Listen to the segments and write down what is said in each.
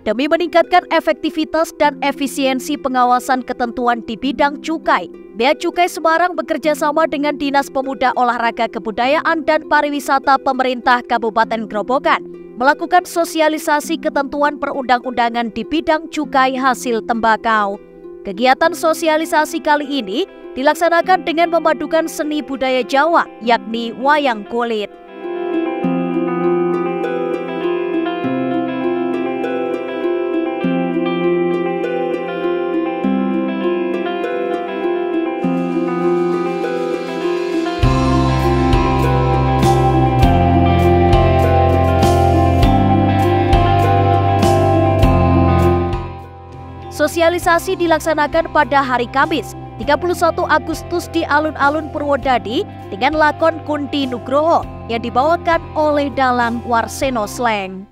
Demi meningkatkan efektivitas dan efisiensi pengawasan ketentuan di bidang cukai, Bea Cukai Semarang bekerja sama dengan Dinas Pemuda Olahraga Kebudayaan dan Pariwisata Pemerintah Kabupaten Grobogan melakukan sosialisasi ketentuan perundang-undangan di bidang cukai hasil tembakau. Kegiatan sosialisasi kali ini dilaksanakan dengan memadukan seni budaya Jawa, yakni wayang kulit. Sosialisasi dilaksanakan pada hari Kamis, 31 Agustus di alun-alun Purwodadi dengan lakon Kunti Nugroho yang dibawakan oleh Dalang Warseno Sleng.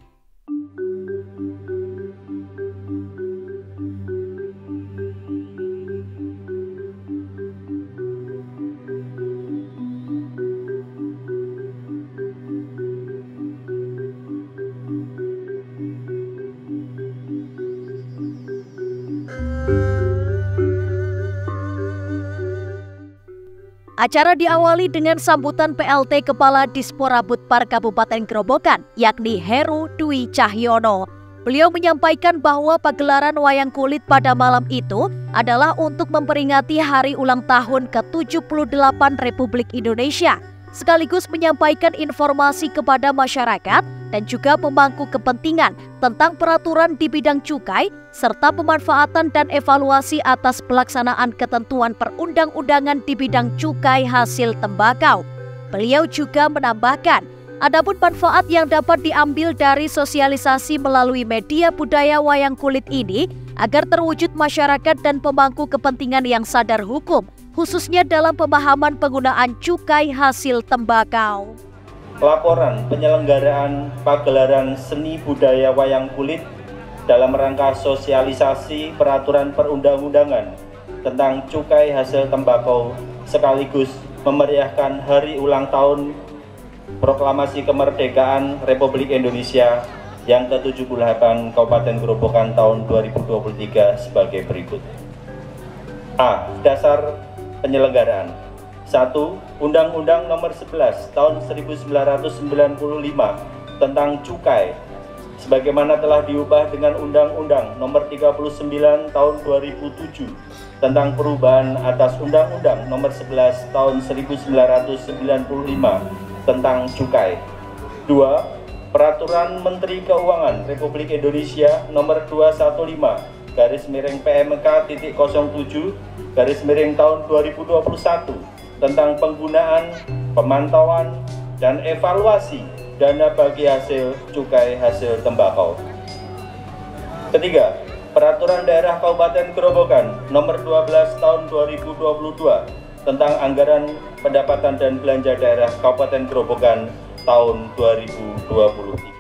Acara diawali dengan sambutan PLT Kepala Disporabudpar Kabupaten Grobogan, yakni Heru Dwi Cahyono. Beliau menyampaikan bahwa pagelaran wayang kulit pada malam itu adalah untuk memperingati hari ulang tahun ke-78 Republik Indonesia, sekaligus menyampaikan informasi kepada masyarakat dan juga pemangku kepentingan tentang peraturan di bidang cukai serta pemanfaatan dan evaluasi atas pelaksanaan ketentuan perundang-undangan di bidang cukai hasil tembakau. Beliau juga menambahkan, adapun manfaat yang dapat diambil dari sosialisasi melalui media budaya wayang kulit ini agar terwujud masyarakat dan pemangku kepentingan yang sadar hukum, khususnya dalam pemahaman penggunaan cukai hasil tembakau. Laporan penyelenggaraan pagelaran seni budaya wayang kulit dalam rangka sosialisasi peraturan perundang-undangan tentang cukai hasil tembakau sekaligus memeriahkan hari ulang tahun Proklamasi Kemerdekaan Republik Indonesia yang ke-78 Kabupaten Grobogan tahun 2023 sebagai berikut. A. Dasar penyelenggaraan. 1. Undang-Undang Nomor 11 Tahun 1995 tentang Cukai sebagaimana telah diubah dengan Undang-Undang Nomor 39 Tahun 2007 tentang perubahan atas Undang-Undang Nomor 11 Tahun 1995 tentang Cukai. 2. Peraturan Menteri Keuangan Republik Indonesia Nomor 215/PMK.07/tahun 2021 tentang penggunaan, pemantauan, dan evaluasi dana bagi hasil cukai hasil tembakau. Ketiga, Peraturan Daerah Kabupaten Grobogan Nomor 12 Tahun 2022 tentang Anggaran Pendapatan dan Belanja Daerah Kabupaten Grobogan tahun 2023.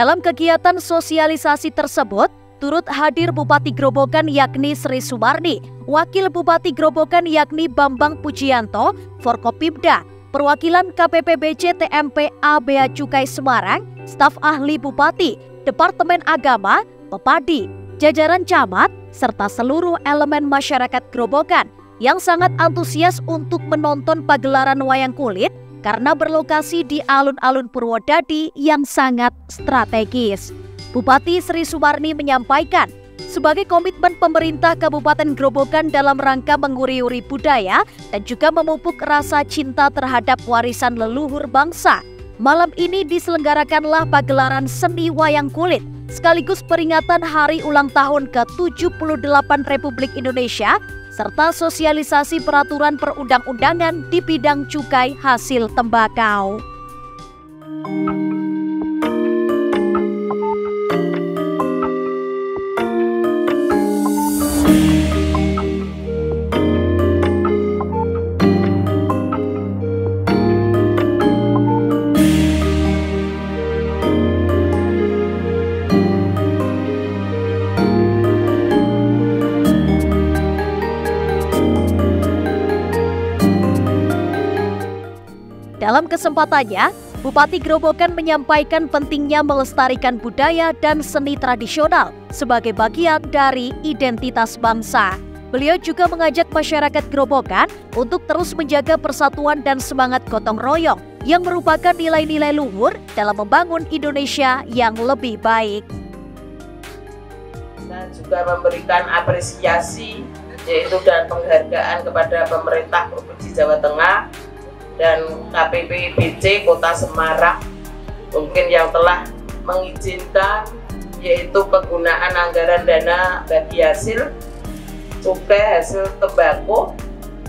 Dalam kegiatan sosialisasi tersebut, turut hadir Bupati Grobogan yakni Sri Sumarni, Wakil Bupati Grobogan yakni Bambang Pujianto, Forkopimda, perwakilan KPPBC TMPA Bea Cukai Semarang, staf ahli Bupati, Departemen Agama, Pepadi, jajaran camat, serta seluruh elemen masyarakat Grobogan yang sangat antusias untuk menonton pagelaran wayang kulit karena berlokasi di alun-alun Purwodadi yang sangat strategis. Bupati Sri Sumarni menyampaikan, sebagai komitmen pemerintah Kabupaten Grobogan dalam rangka menguri-uri budaya dan juga memupuk rasa cinta terhadap warisan leluhur bangsa, malam ini diselenggarakanlah pagelaran seni wayang kulit sekaligus peringatan hari ulang tahun ke-78 Republik Indonesia serta sosialisasi peraturan perundang-undangan di bidang cukai hasil tembakau. Dalam kesempatannya, Bupati Grobogan menyampaikan pentingnya melestarikan budaya dan seni tradisional sebagai bagian dari identitas bangsa. Beliau juga mengajak masyarakat Grobogan untuk terus menjaga persatuan dan semangat gotong royong yang merupakan nilai-nilai luhur dalam membangun Indonesia yang lebih baik. Dan juga memberikan apresiasi yaitu dan penghargaan kepada pemerintah Provinsi Jawa Tengah dan KPPBC Kota Semarang mungkin yang telah mengizinkan yaitu penggunaan anggaran dana bagi hasil cukai hasil tembakau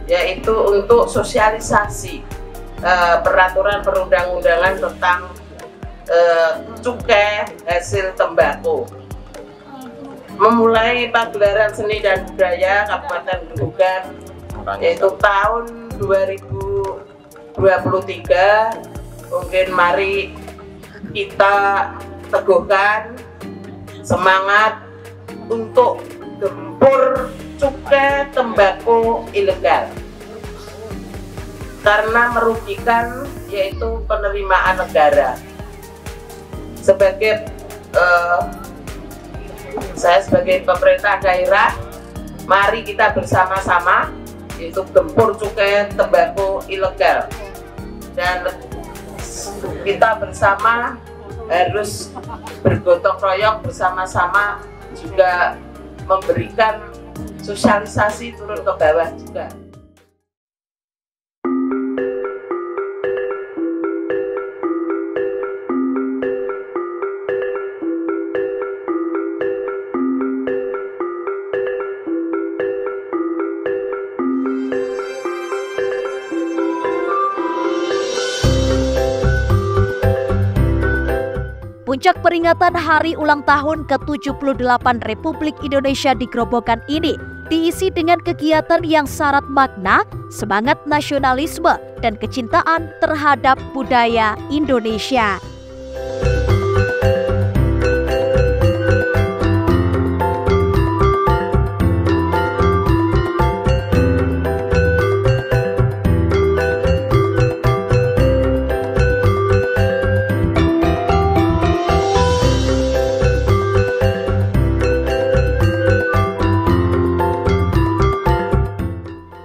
yaitu untuk sosialisasi peraturan perundang-undangan tentang cukai hasil tembakau. Memulai pagelaran seni dan budaya Kabupaten Grobogan yaitu tahun 2023, mungkin mari kita teguhkan semangat untuk gempur cukai tembakau ilegal karena merugikan yaitu penerimaan negara. Saya sebagai pemerintah daerah, mari kita bersama-sama yaitu gempur cukai tembakau ilegal dan kita bersama harus bergotong royong bersama-sama juga memberikan sosialisasi turun ke bawah juga. Puncak peringatan hari ulang tahun ke-78 Republik Indonesia di Grobogan ini diisi dengan kegiatan yang syarat makna, semangat nasionalisme, dan kecintaan terhadap budaya Indonesia.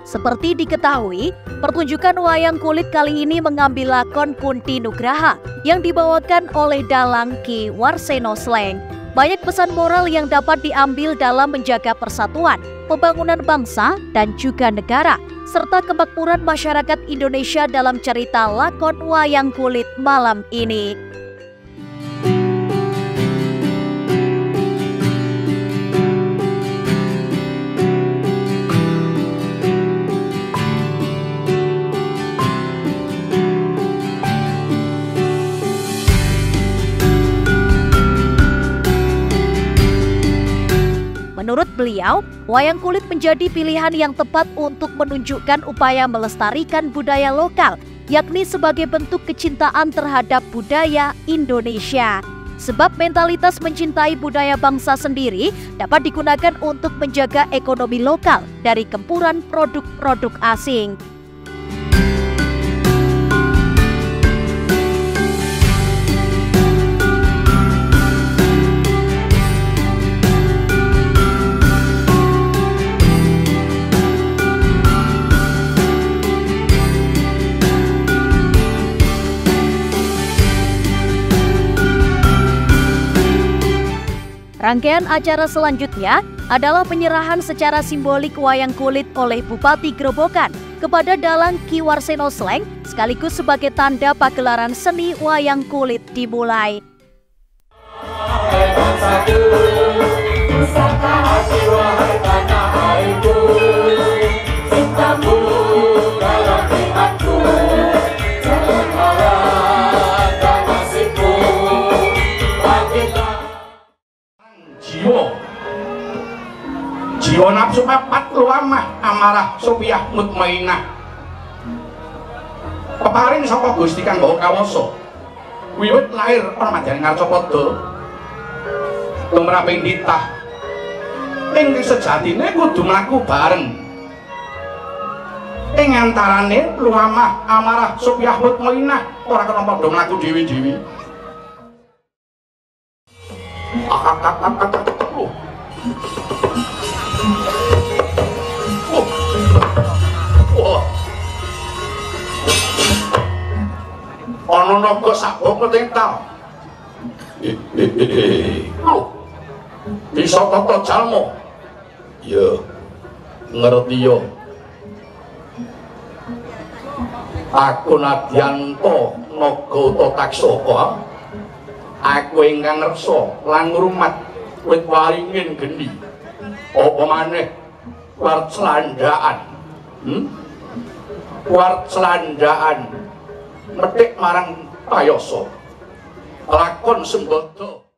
Seperti diketahui, pertunjukan wayang kulit kali ini mengambil lakon Kunti Nugraha yang dibawakan oleh dalang Ki Warseno Sleng. Banyak pesan moral yang dapat diambil dalam menjaga persatuan, pembangunan bangsa, dan juga negara, serta kemakmuran masyarakat Indonesia dalam cerita lakon wayang kulit malam ini. Menurut beliau, wayang kulit menjadi pilihan yang tepat untuk menunjukkan upaya melestarikan budaya lokal, yakni sebagai bentuk kecintaan terhadap budaya Indonesia. Sebab mentalitas mencintai budaya bangsa sendiri dapat digunakan untuk menjaga ekonomi lokal dari gempuran produk-produk asing. Rangkaian acara selanjutnya adalah penyerahan secara simbolik wayang kulit oleh Bupati Grobogan kepada dalang Ki Warseno Sleng sekaligus sebagai tanda pagelaran seni wayang kulit dimulai. luamah amarah sofiyah mutmainah. Peparing saka Gusti kang Maha Kawasa. Wiwit lair ana madyaning Ngarcapada. Tumraping titah ing sejatine kudu mlaku bareng. Ing antarane luamah amarah sofiyah mutmainah ora kena padha mlaku dhewe-dhewe. Ana naga sabok ngetentang. Bisa tata jalma. Ya, ngerti yo. Aku Nadyanto naga Taksaka. Aku ingkang reksa lan ngrumat wit waringin geni. Apa maneh warcelandaan. Warcelandaan metik marang payasa. Lakon sembada.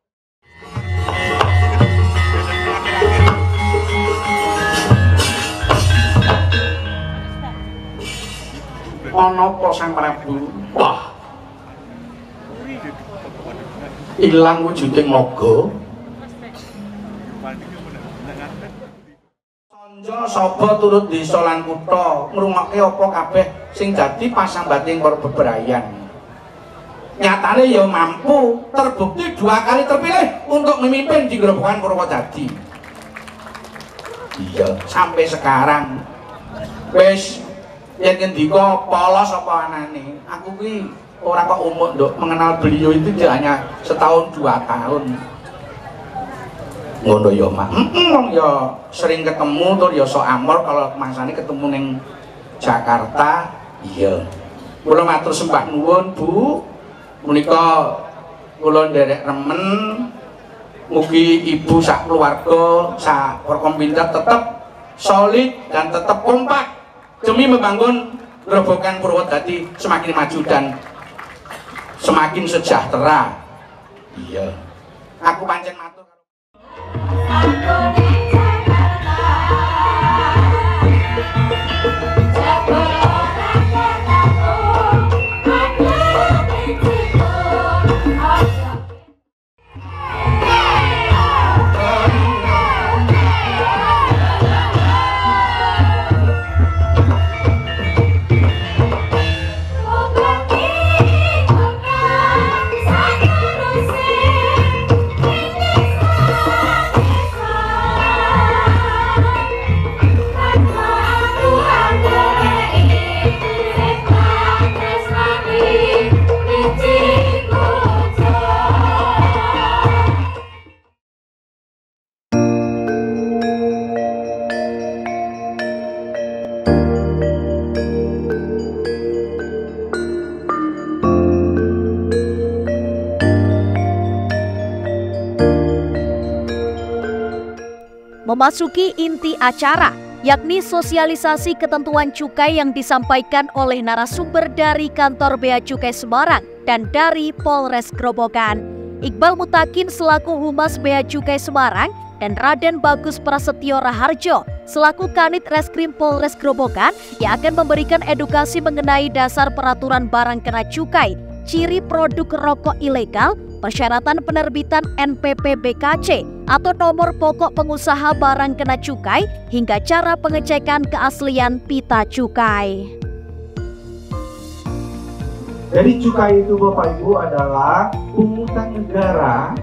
Ana apa Sang Prabu? Wah. Ilang wujuding naga. Sanja sapa turut desa lan kutha ngrungokke apa kabeh sing dadi pasambating para bebrayan. Nyatane ya mampu terbukti 2 kali terpilih untuk memimpin di Grobogan Purwodadi. Iya, sampai sekarang wis yen ngendika polos apa anane. Aku kuwi ora kok umuk nduk mengenal beliau itu hanya setahun 2 tahun. Ngono ya, Mak. Wong ya sering ketemu tur ya sok amor kalau masane ketemu ning Jakarta. Iya. Kula matur sembah nuwun, Bu. Menika kula nderek remen mugi ibu sak keluarga, sak Forkompindah tetap solid dan tetap kompak demi membangun Grobogan Purwodadi semakin maju dan semakin sejahtera. Iya. Aku pancen matur memasuki inti acara, yakni sosialisasi ketentuan cukai yang disampaikan oleh narasumber dari kantor Bea Cukai Semarang dan dari Polres Grobogan. Iqbal Mutakin selaku Humas Bea Cukai Semarang dan Raden Bagus Prasetyo Raharjo selaku Kanit Reskrim Polres Grobogan yang akan memberikan edukasi mengenai dasar peraturan barang kena cukai, ciri produk rokok ilegal, persyaratan penerbitan NPP BKC atau nomor pokok pengusaha barang kena cukai hingga cara pengecekan keaslian pita cukai. Jadi cukai itu Bapak Ibu adalah pungutan negara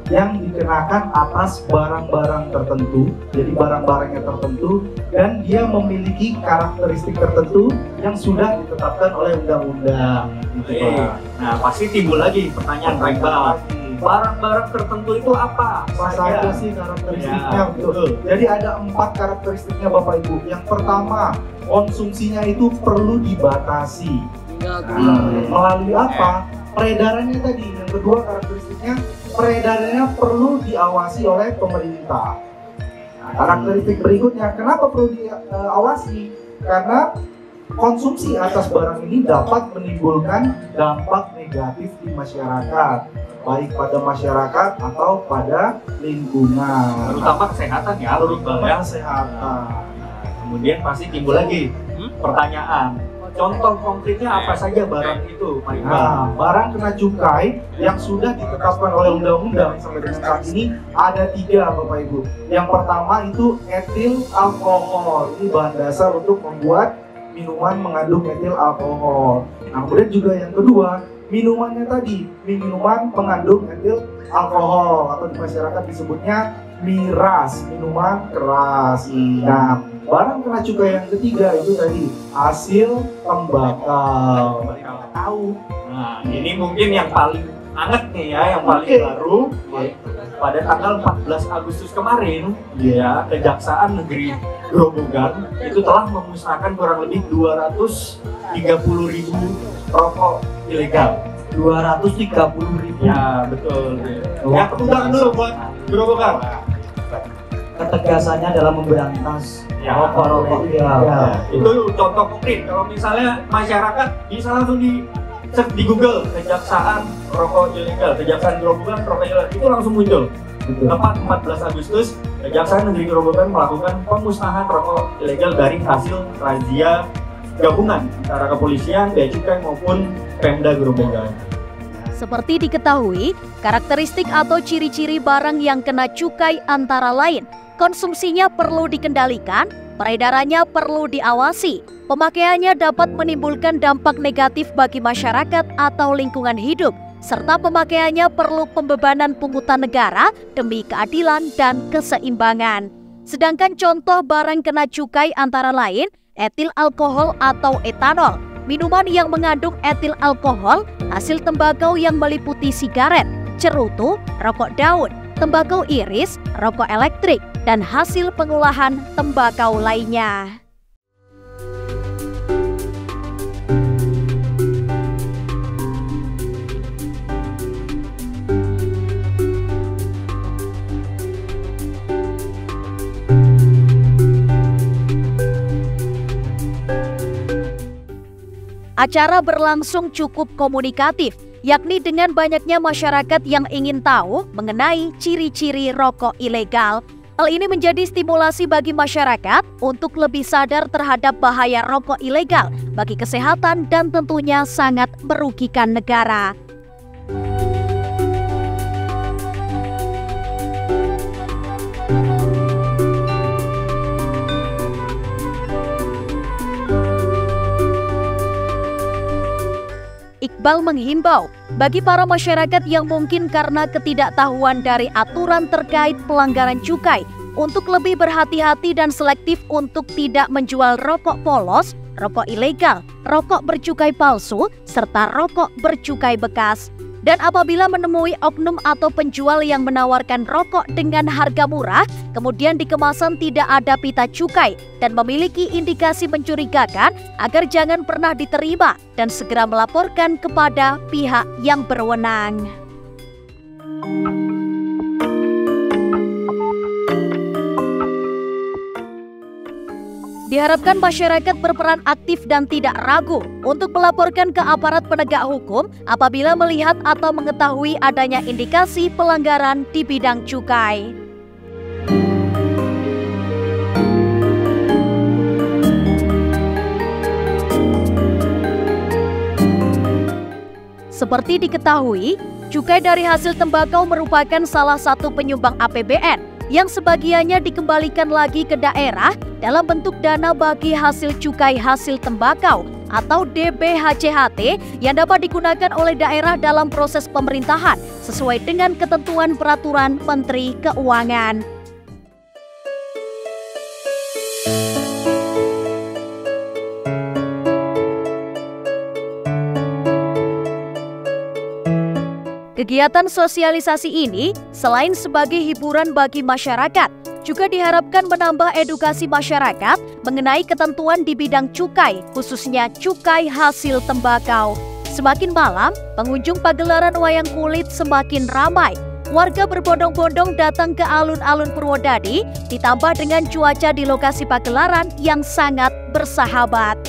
yang dikenakan atas barang-barang tertentu, jadi barang-barangnya tertentu dan dia memiliki karakteristik tertentu yang sudah ditetapkan oleh undang-undang. Gitu, Pak. Nah, pasti timbul lagi pertanyaan Pak Iqbal. Barang-barang tertentu itu apa? Apa saja sih karakteristiknya? Ya, betul. Jadi ada 4 karakteristiknya Bapak Ibu. Yang pertama, konsumsinya itu perlu dibatasi. Melalui apa? Peredarannya tadi. Yang kedua karakteristiknya, peredarannya perlu diawasi oleh pemerintah. Nah, karakteristik berikutnya, kenapa perlu diawasi? Karena konsumsi atas barang ini dapat menimbulkan dampak negatif di masyarakat, baik pada masyarakat atau pada lingkungan. Terutama kesehatan ya, terutama kesehatan. kemudian pasti timbul lagi pertanyaan. Contoh konkretnya apa saja barang itu, Pak Iqbal? Nah, barang kena cukai yang sudah ditetapkan oleh undang-undang sampai dengan saat ini ada 3, Bapak Ibu. Yang pertama itu etil alkohol. Ini bahan dasar untuk membuat minuman mengandung etil alkohol. Nah, kemudian juga yang kedua, minumannya tadi, minuman mengandung etil alkohol atau di masyarakat disebutnya miras, minuman keras. Nah, barang kena cukai yang ketiga itu tadi hasil tembakau. Tahu. Nah, ini mungkin yang paling anget nih ya, yang paling baru. Pada tanggal 14 Agustus kemarin, ya, Kejaksaan Negeri Grobogan itu telah memusnahkan kurang lebih 230.000 rokok ilegal. 230.000. Ya, betul. Ya, tepuk tangan dulu buat Grobogan. Ketegasannya dalam memberantas rokok-rokok ilegal. Itu contoh konkret. Kalau misalnya masyarakat bisa langsung di search di Google Kejaksaan rokok ilegal, Kejaksaan Grobogan rokok ilegal, itu langsung muncul. Tepat 14 Agustus, Kejaksaan Negeri Grobogan melakukan pemusnahan rokok ilegal dari hasil razia gabungan antara kepolisian, bea cukai maupun Pemda Grobogan. Seperti diketahui, karakteristik atau ciri-ciri barang yang kena cukai antara lain, konsumsinya perlu dikendalikan, peredarannya perlu diawasi, pemakaiannya dapat menimbulkan dampak negatif bagi masyarakat atau lingkungan hidup, serta pemakaiannya perlu pembebanan pungutan negara demi keadilan dan keseimbangan. Sedangkan contoh barang kena cukai antara lain, etil alkohol atau etanol, minuman yang mengandung etil alkohol, hasil tembakau yang meliputi sigaret, cerutu, rokok daun, tembakau iris, rokok elektrik, dan hasil pengolahan tembakau lainnya. Acara berlangsung cukup komunikatif, yakni dengan banyaknya masyarakat yang ingin tahu mengenai ciri-ciri rokok ilegal. Hal ini menjadi stimulasi bagi masyarakat untuk lebih sadar terhadap bahaya rokok ilegal bagi kesehatan dan tentunya sangat merugikan negara. Iqbal menghimbau bagi para masyarakat yang mungkin karena ketidaktahuan dari aturan terkait pelanggaran cukai untuk lebih berhati-hati dan selektif untuk tidak menjual rokok polos, rokok ilegal, rokok bercukai palsu, serta rokok bercukai bekas. Dan apabila menemui oknum atau penjual yang menawarkan rokok dengan harga murah, kemudian di kemasan tidak ada pita cukai dan memiliki indikasi mencurigakan, agar jangan pernah diterima dan segera melaporkan kepada pihak yang berwenang. Diharapkan masyarakat berperan aktif dan tidak ragu untuk melaporkan ke aparat penegak hukum apabila melihat atau mengetahui adanya indikasi pelanggaran di bidang cukai. Seperti diketahui, cukai dari hasil tembakau merupakan salah satu penyumbang APBN yang sebagiannya dikembalikan lagi ke daerah dalam bentuk dana bagi hasil cukai hasil tembakau atau DBHCHT yang dapat digunakan oleh daerah dalam proses pemerintahan sesuai dengan ketentuan peraturan Menteri Keuangan. Kegiatan sosialisasi ini selain sebagai hiburan bagi masyarakat, juga diharapkan menambah edukasi masyarakat mengenai ketentuan di bidang cukai, khususnya cukai hasil tembakau. Semakin malam, pengunjung pagelaran wayang kulit semakin ramai. Warga berbondong-bondong datang ke alun-alun Purwodadi, ditambah dengan cuaca di lokasi pagelaran yang sangat bersahabat.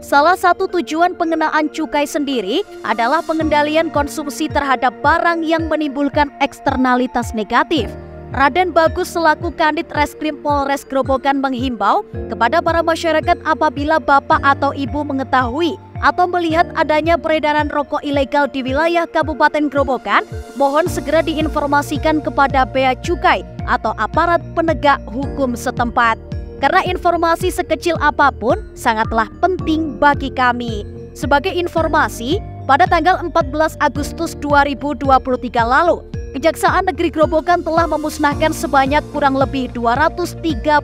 Salah satu tujuan pengenaan cukai sendiri adalah pengendalian konsumsi terhadap barang yang menimbulkan eksternalitas negatif. Raden Bagus selaku Kanit Reskrim Polres Grobogan menghimbau kepada para masyarakat apabila bapak atau ibu mengetahui atau melihat adanya peredaran rokok ilegal di wilayah Kabupaten Grobogan, mohon segera diinformasikan kepada Bea Cukai atau aparat penegak hukum setempat. Karena informasi sekecil apapun sangatlah penting bagi kami. Sebagai informasi, pada tanggal 14 Agustus 2023 lalu, Kejaksaan Negeri Grobogan telah memusnahkan sebanyak kurang lebih 230.000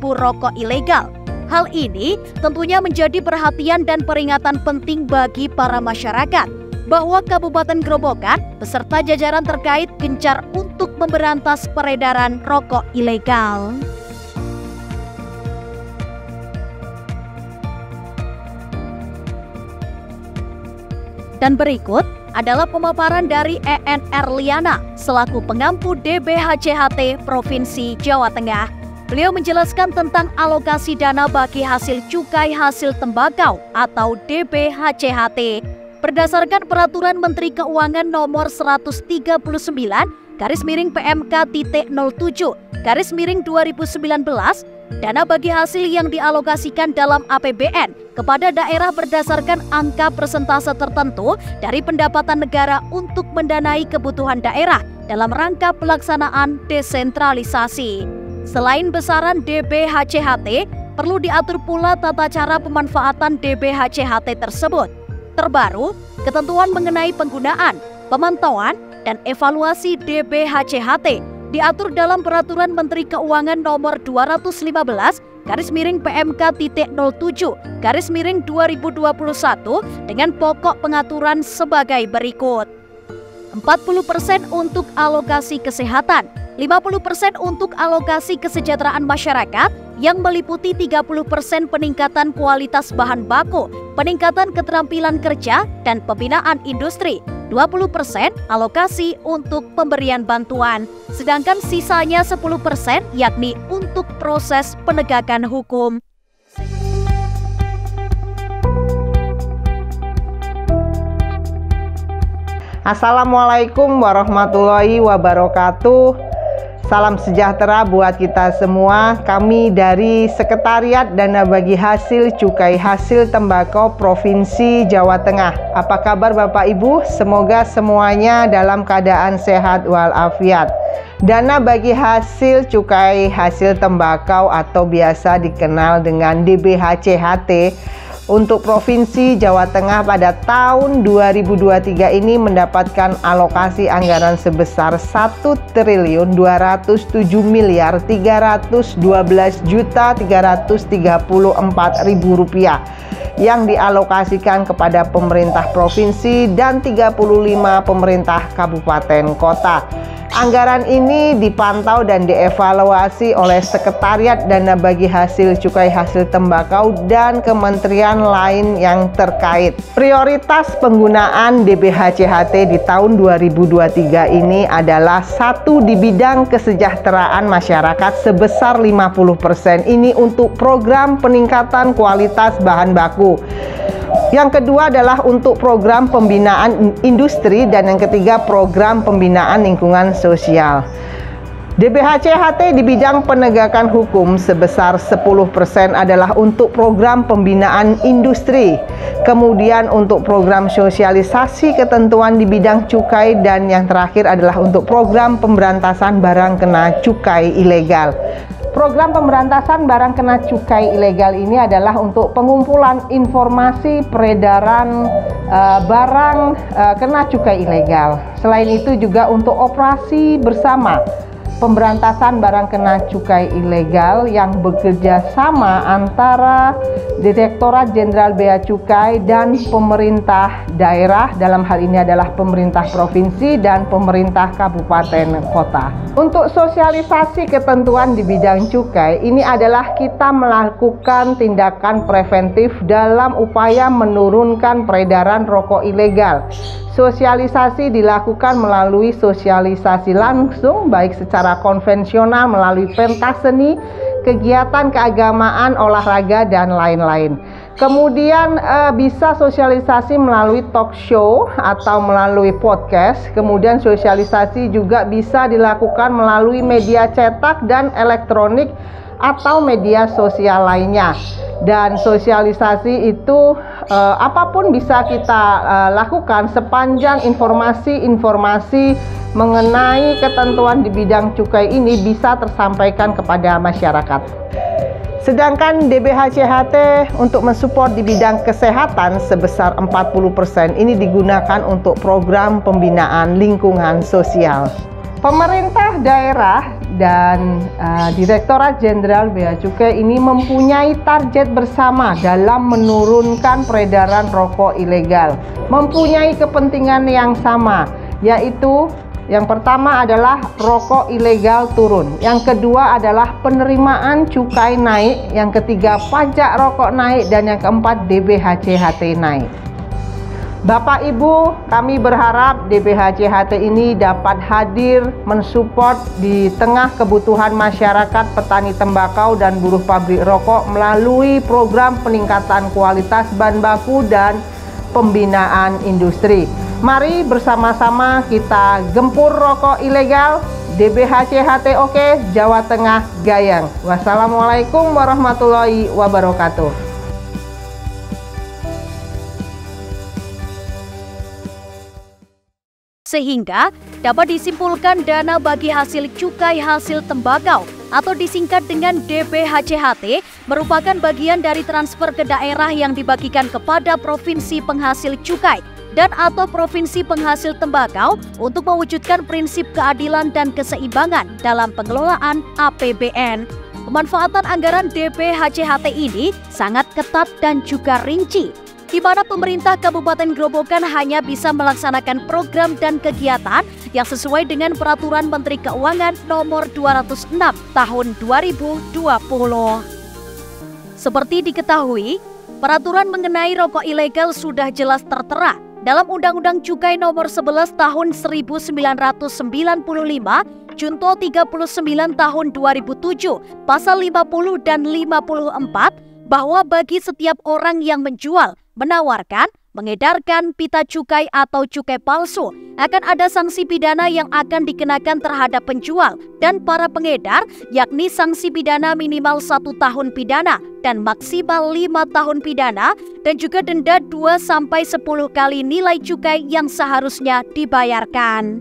rokok ilegal. Hal ini tentunya menjadi perhatian dan peringatan penting bagi para masyarakat bahwa Kabupaten Grobogan beserta jajaran terkait gencar untuk memberantas peredaran rokok ilegal. Dan berikut adalah pemaparan dari ENR Liana selaku pengampu DBHCHT Provinsi Jawa Tengah. Beliau menjelaskan tentang alokasi dana bagi hasil cukai hasil tembakau atau DBHCHT. Berdasarkan Peraturan Menteri Keuangan Nomor 139/PMK.07/2019, dana bagi hasil yang dialokasikan dalam APBN kepada daerah berdasarkan angka persentase tertentu dari pendapatan negara untuk mendanai kebutuhan daerah dalam rangka pelaksanaan desentralisasi. Selain besaran DBHCHT, perlu diatur pula tata cara pemanfaatan DBHCHT tersebut. Terbaru, ketentuan mengenai penggunaan, pemantauan, dan evaluasi DBHCHT diatur dalam Peraturan Menteri Keuangan Nomor 215/PMK.07/2021 dengan pokok pengaturan sebagai berikut. 40% untuk alokasi kesehatan, 50% untuk alokasi kesejahteraan masyarakat yang meliputi 30% peningkatan kualitas bahan baku, peningkatan keterampilan kerja, dan pembinaan industri. 20% alokasi untuk pemberian bantuan, sedangkan sisanya 10% yakni untuk proses penegakan hukum. Assalamualaikum warahmatullahi wabarakatuh. Salam sejahtera buat kita semua. Kami dari Sekretariat Dana Bagi Hasil Cukai Hasil Tembakau Provinsi Jawa Tengah. Apa kabar Bapak Ibu? Semoga semuanya dalam keadaan sehat walafiat. Dana bagi hasil cukai hasil tembakau atau biasa dikenal dengan DBHCHT untuk Provinsi Jawa Tengah pada tahun 2023 ini mendapatkan alokasi anggaran sebesar 1.207.312.334.000 rupiah yang dialokasikan kepada pemerintah provinsi dan 35 pemerintah kabupaten kota. Anggaran ini dipantau dan dievaluasi oleh Sekretariat Dana Bagi Hasil Cukai Hasil Tembakau dan kementerian lain yang terkait. Prioritas penggunaan DBHCHT di tahun 2023 ini adalah satu di bidang kesejahteraan masyarakat sebesar 50%. Ini untuk program peningkatan kualitas bahan baku. Yang kedua adalah untuk program pembinaan industri dan yang ketiga program pembinaan lingkungan sosial. DBHCHT di bidang penegakan hukum sebesar 10% adalah untuk program pembinaan industri. Kemudian untuk program sosialisasi ketentuan di bidang cukai dan yang terakhir adalah untuk program pemberantasan barang kena cukai ilegal. Program pemberantasan barang kena cukai ilegal ini adalah untuk pengumpulan informasi peredaran barang kena cukai ilegal. Selain itu juga untuk operasi bersama pemberantasan barang kena cukai ilegal yang bekerja sama antara Direktorat Jenderal Bea Cukai dan pemerintah daerah, dalam hal ini adalah pemerintah provinsi dan pemerintah kabupaten kota. Untuk sosialisasi ketentuan di bidang cukai, ini adalah kita melakukan tindakan preventif dalam upaya menurunkan peredaran rokok ilegal. Sosialisasi dilakukan melalui sosialisasi langsung baik secara secara konvensional melalui pentas seni, kegiatan keagamaan, olahraga, dan lain-lain. Kemudian bisa sosialisasi melalui talk show atau melalui podcast. Kemudian sosialisasi juga bisa dilakukan melalui media cetak dan elektronik atau media sosial lainnya. Dan sosialisasi itu apapun bisa kita lakukan sepanjang informasi-informasi mengenai ketentuan di bidang cukai ini bisa tersampaikan kepada masyarakat. Sedangkan DBHCHT untuk mensupport di bidang kesehatan sebesar 40% ini digunakan untuk program pembinaan lingkungan sosial. Pemerintah daerah dan Direktorat Jenderal Bea Cukai ini mempunyai target bersama dalam menurunkan peredaran rokok ilegal. Mempunyai kepentingan yang sama, yaitu yang pertama adalah rokok ilegal turun, yang kedua adalah penerimaan cukai naik, yang ketiga pajak rokok naik, dan yang keempat DBHCHT naik. Bapak Ibu, kami berharap DBHCHT ini dapat hadir mensupport di tengah kebutuhan masyarakat petani tembakau dan buruh pabrik rokok melalui program peningkatan kualitas bahan baku dan pembinaan industri. Mari bersama-sama kita gempur rokok ilegal. DBHCHT oke, Jawa Tengah gayang. Wassalamualaikum warahmatullahi wabarakatuh. Sehingga dapat disimpulkan dana bagi hasil cukai hasil tembakau atau disingkat dengan DBHCHT merupakan bagian dari transfer ke daerah yang dibagikan kepada provinsi penghasil cukai dan atau provinsi penghasil tembakau untuk mewujudkan prinsip keadilan dan keseimbangan dalam pengelolaan APBN. Pemanfaatan anggaran DBHCHT ini sangat ketat dan juga rinci, di mana pemerintah Kabupaten Grobogan hanya bisa melaksanakan program dan kegiatan yang sesuai dengan Peraturan Menteri Keuangan Nomor 206 Tahun 2020. Seperti diketahui, peraturan mengenai rokok ilegal sudah jelas tertera dalam Undang-Undang Cukai Nomor 11 Tahun 1995, Junto 39 Tahun 2007, Pasal 50 dan 54, bahwa bagi setiap orang yang menjual, menawarkan, mengedarkan pita cukai atau cukai palsu, akan ada sanksi pidana yang akan dikenakan terhadap penjual dan para pengedar, yakni sanksi pidana minimal 1 tahun pidana dan maksimal 5 tahun pidana, dan juga denda 2-10 kali nilai cukai yang seharusnya dibayarkan.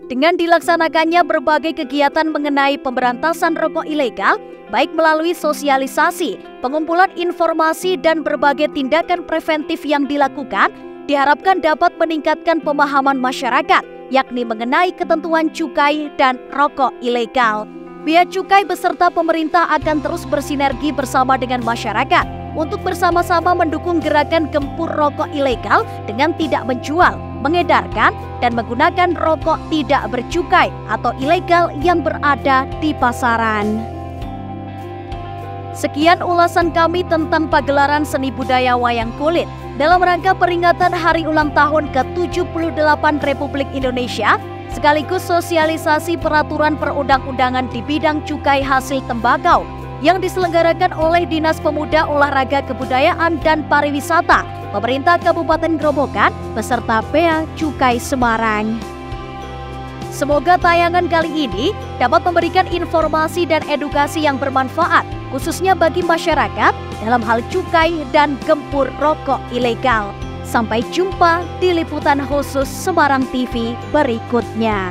Dengan dilaksanakannya berbagai kegiatan mengenai pemberantasan rokok ilegal, baik melalui sosialisasi, pengumpulan informasi, dan berbagai tindakan preventif yang dilakukan, diharapkan dapat meningkatkan pemahaman masyarakat, yakni mengenai ketentuan cukai dan rokok ilegal. Bea Cukai beserta pemerintah akan terus bersinergi bersama dengan masyarakat untuk bersama-sama mendukung gerakan gempur rokok ilegal dengan tidak menjual, mengedarkan, dan menggunakan rokok tidak bercukai atau ilegal yang berada di pasaran. Sekian ulasan kami tentang pagelaran seni budaya wayang kulit dalam rangka peringatan Hari Ulang Tahun ke-78 Republik Indonesia, sekaligus sosialisasi peraturan perundang-undangan di bidang cukai hasil tembakau yang diselenggarakan oleh Dinas Pemuda, Olahraga, Kebudayaan, dan Pariwisata, Pemerintah Kabupaten Grobogan, beserta Bea Cukai Semarang. Semoga tayangan kali ini dapat memberikan informasi dan edukasi yang bermanfaat, khususnya bagi masyarakat dalam hal cukai dan gempur rokok ilegal. Sampai jumpa di liputan khusus Semarang TV berikutnya.